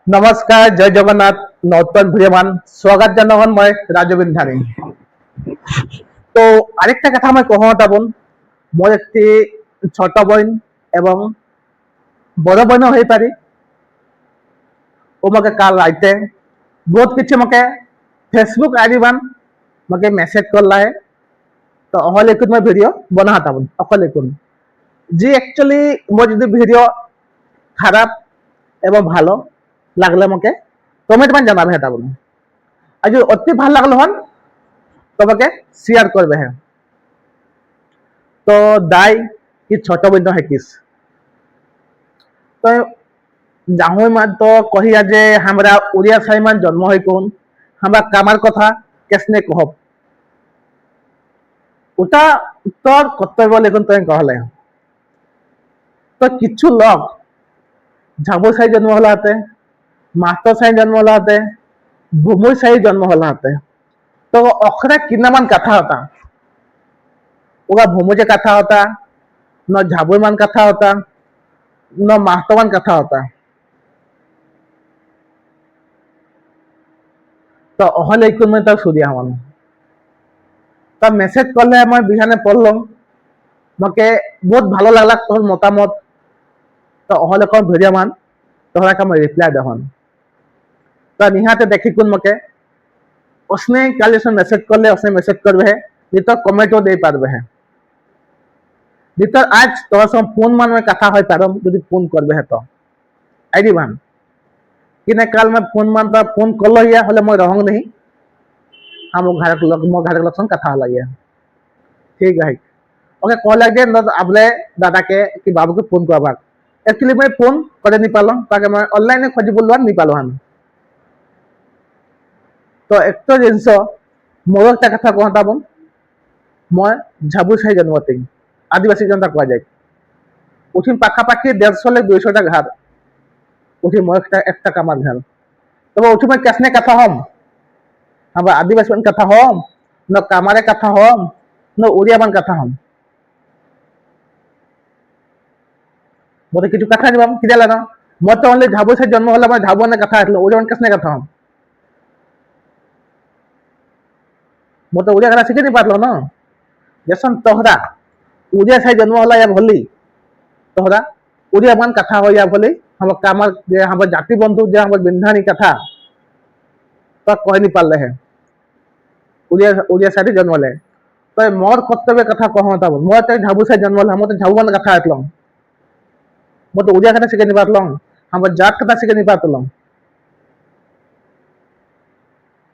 নমস্কাৰ জয় জগন্নাথ নতুন ভিডিঅ'মান স্বাগত জনাওঁ মই ৰাজু বিন্ধানী। তো আরেকটা কথা মই কহো তাবন মোর একটি ছোট বোন এবং বড় বোনও হয়ে পারি। ও মকে কাল রাইতে বহুত কিছু মকে ফেসবুক আইডি বান মকে মেসেজ করলা है। তো অহল একটু মই ভিডিও বনা তাবন অকল একটু जी एक्चुअली मोर যদি ভিডিও খারাপ এবং ভালো লাগলে মকে কমেন্ট মান জানাবে হেতা বলে আর যদি অতি ভালো লাগলো হন তোমাকে শেয়ার করবে হ্যাঁ। তো দাই কি ছোট বন্ধ है किस तो जाहुई मान तो कहिया जे हमरा उड़िया साई मान जन्म है कौन हमरा कामार कथा केसने कहब उता उत्तर कर्तव्य लेकिन तो कहले तो किछु लोग झाबो साई जन्म हलाते मास्टर साई जन्म हलाते भूमुई साई जन्म हलाते तो अखरा किन्नामान कथा होता ओगा भूमुजे कथा होता न झाबो मान कथा होता न मास्टर मान कथा होता। तो अहले एक में तो सुदिया हमान तो मेसेज करले मैं बिहाने पढ़लम मके बहुत ভালো লাগলা তোর মতামত। तो अहले कौन ভিডিও মান তোরা का मैं रिप्लाई दहन तो निहाते देखी कुन मके उसने कल से मेसेज करले उसने मेसेज करबे है नितर कमेंटो दे पारबे है नितर आज तोरा सम फोन मान में कथा होय पारम यदि फोन करबे है तो आईडी मान किने काल में फोन मान तो फोन करलो या हले मैं रहंग नहीं हम घर के लोग मो घर के लोग संग कथा होला या ठीक है ओके कॉल लग दे न अबले दादा के कि बाबू के फोन करबा एक्चुअली मैं फोन करे नहीं पालो ताकि मैं ऑनलाइन खोज बोलवा नहीं पालो हम तो एक तो जिनस मोर एक कथा कहता बन मैं झाबू साई जन्मती आदिवासी जनता कह जाए उठिन पाखापाखि 150 ले 200 घर उठी मैं एक कामार घर तब उठी मैं कैसने कथा हम हम आदिवासी मन कथा हम न कामारे कथा हम न उड़िया मन कथा हम मोटे किछु कथा जब किदा लाना मैं तो ओनली झाबू साई जन्म होला मैं झाबू ने कथा आतलो उड़िया मन कैसने कथा हम मैं तो उड़िया कथा शिखी नहीं पातलो ना जैसन तोहरा उड़िया साई जन्म होला या भली तोहरा उड़िया मान कथा हो या भली हम कामर जे हम जाति बंधु जे हम बिंधानी कथा तो कह नहीं पाले है उड़िया उड़िया साई जन्म ले तो मोर कर्तव्य कथा कहो तब मैं तो झाबू साई जन्म होला मैं तो झाबू मान कथा आतलो मैं तो उड़िया कथा शिखी नहीं पातलो हम जात कथा शिखी नहीं पातलो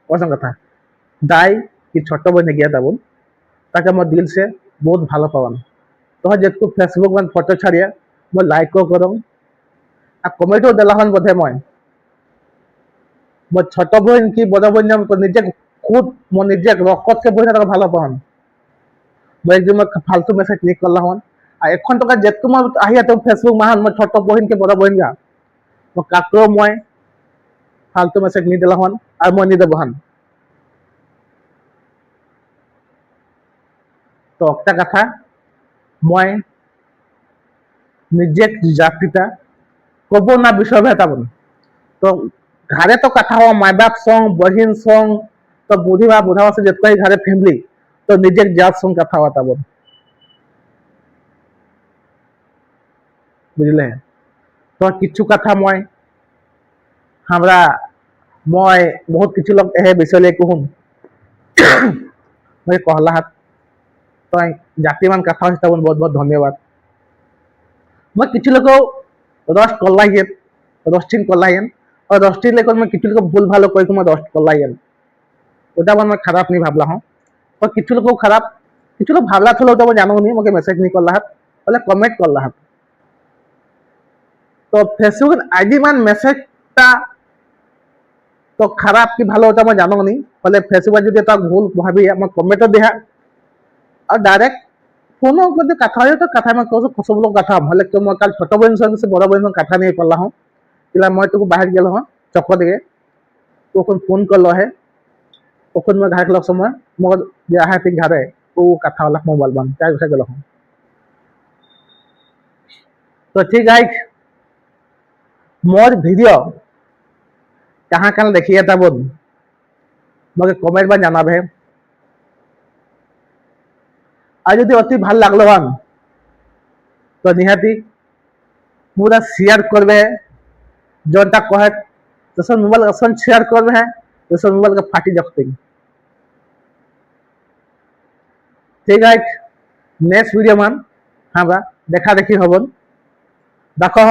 ओसन कथा दाई कि छोट बने गया तब ताके मोर दिल से बहुत ভালো পাওয়ান तो जेतको फेसबुक मान फोटो छाड़िया मैं लाइको करम आ कमेंटो देलाहन बोधे मैं छोट बहन की बड़ बहन तो निजे खुद मो निजे रकत के बहन ভালো पावन मैं एकदम फालतू मेसेज क्लिक करला हन आ एखन तो जेतको मैं आहिया तो फेसबुक महान मैं छोट बहन के बड़ बहन गा मैं काको मैं फालतू मेसेज नहीं देलाहन और मैं नहीं देबहन तो একটা কথা मैं निजे जातिता कब ना विषय भेटाबन तो घरे तो कथा हो माय बाप संग बहिन संग तो बुढ़ीवा बुढ़ावा से जितको घरे फैमिली तो निजे जात संग कथा बताबन बुझले तो किछु कथा मैं हमरा मैं बहुत किछु लोग एहे विषय ले कहूं मैं कहला हाथ तो जाति मान कथा हिसाब बहुत बहुत धन्यवाद मैं किसी लोग रोस्ट कर रोस्टिंग कर और रोस्टिंग लेकर मैं किसी लोग भूल भालो कोई मैं रोस्ट कर ওটা मैं खराब नहीं भावला हूँ और किसी लोग खराब किसी लोग भावला थोड़ा तो मैं जानो नहीं मुझे मेसेज नहीं करला बोले कमेंट करला तो फेसबुक आईडी मान मेसेज ता तो खराब की भालो होता मैं जानो नहीं बोले फेसबुक जो देता भूल भाभी मैं कमेंट दिया और डायरेक्ट फोन मध्य कथा हो तो कथा में कहो सब लोग कथा भले तो मैं कल छोट बहन संग से बड़ बहन कथा नहीं पड़ला हूँ इला मैं तो बाहर गेल हूँ चक्कर दिए तो फोन कर लो है मैं घर के लोग समय मोर जे आहा थी घरे वो कथा वाला मोबाइल बन चार बजे गेल हूँ तो ठीक है मोर वीडियो कहाँ कहाँ देखिए तब मोके कमेंट में जानाबे और यदि अति ভাল लागलो हन तो निहाती पूरा शेयर करबे जोनटा कहे जैसे मोबाइल असन शेयर करबे जैसे मोबाइल के फाटी जखते ठीक है नेक्स्ट वीडियो मान हाँ बा देखा देखी हबन देखो